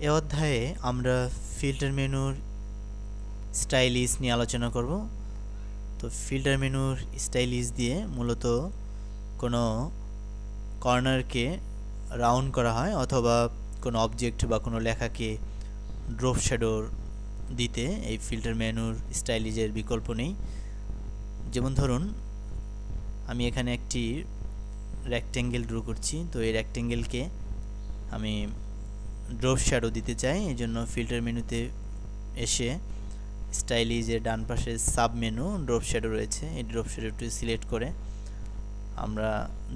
এ অধ্যায়ে আমরা ফিল্টার মেনুর স্টাইলিশ নিয়ে আলোচনা করব। তো ফিল্টার মেনুর স্টাইলিশ দিয়ে মূলত কোনো কর্নারকে রাউন্ড করা হয় অথবা কোনো অবজেক্ট বা কোনো লেখাকে ড্রপ শ্যাডোর দিতে এই ফিল্টার মেনুর স্টাইলিজের বিকল্প নেই। যেমন ধরুন আমি এখানে একটি রেক্ট্যাঙ্গেল ড্র করছি, তো এই রেক্ট্যাঙ্গেলকে আমি ড্রপ শ্যাডো দিতে চাই। এই জন্য ফিল্টার মেনুতে এসে স্টাইলিজের ডান পাশে সাব মেনু ড্রপ শ্যাডো রয়েছে, এই ড্রপ শ্যাডোটি সিলেক্ট করে আমরা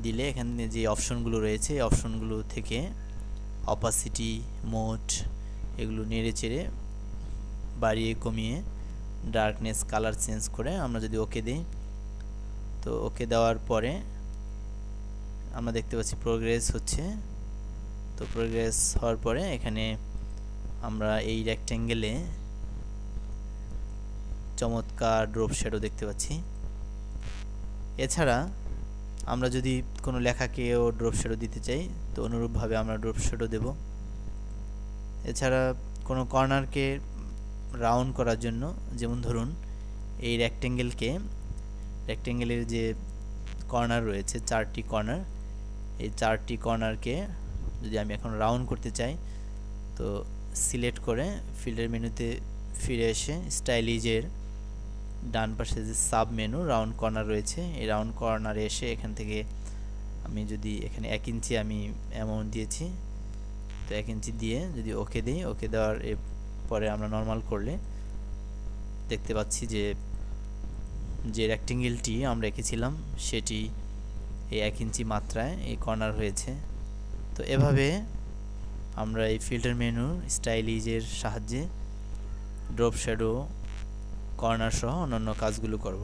দিলে এখানে যে অপশনগুলো রয়েছে এই অপশনগুলো থেকে অপাসিটি, মোড এগুলো নেড়ে চেড়ে বাড়িয়ে কমিয়ে ডার্কনেস কালার চেঞ্জ করে আমরা যদি ওকে দিই, তো ওকে দেওয়ার পরে আমরা দেখতে পাচ্ছি প্রোগ্রেস হচ্ছে। তো প্রোগ্রেস হওয়ার পরে এখানে আমরা এই রেক্ট্যাঙ্গেলে চমৎকার ড্রপ শ্যাডো দেখতে পাচ্ছি। এছাড়া আমরা যদি কোনো লেখাকেও ড্রপ শ্যাডো দিতে চাই, তো অনুরূপভাবে আমরা ড্রপ শ্যাডো দেব। এছাড়া কোনো কর্নারকে রাউন্ড করার জন্য, যেমন ধরুন এই রেক্ট্যাঙ্গেলের যে কর্নার রয়েছে চারটি কর্নার, এই চারটি কর্নারকে যদি আমি এখন রাউন্ড করতে চাই, তো সিলেক্ট করে ফিল্টার মেনুতে ফিরে এসে স্টাইলিজের ডান পাশে যে সাব মেনু রাউন্ড কর্নার রয়েছে, এই রাউন্ড কর্নারে এসে এখান থেকে আমি যদি এখানে 1 ইঞ্চি আমি অ্যামাউন্ট দিয়েছি, তো 1 ইঞ্চি দিয়ে যদি ওকে দিই, ওকে দেওয়ার পরে আমরা নর্মাল করলে দেখতে পাচ্ছি যে রেক্ট্যাঙ্গেলটি আমরা এঁকেছিলাম সেটি এই 1 ইঞ্চি মাত্রায় এই কর্নার হয়েছে। তো এভাবে আমরা এই ফিল্টার মেনুর স্টাইলিজের সাহায্যে ড্রপ শ্যাডো, কর্নার সহ অন্যান্য কাজগুলো করব।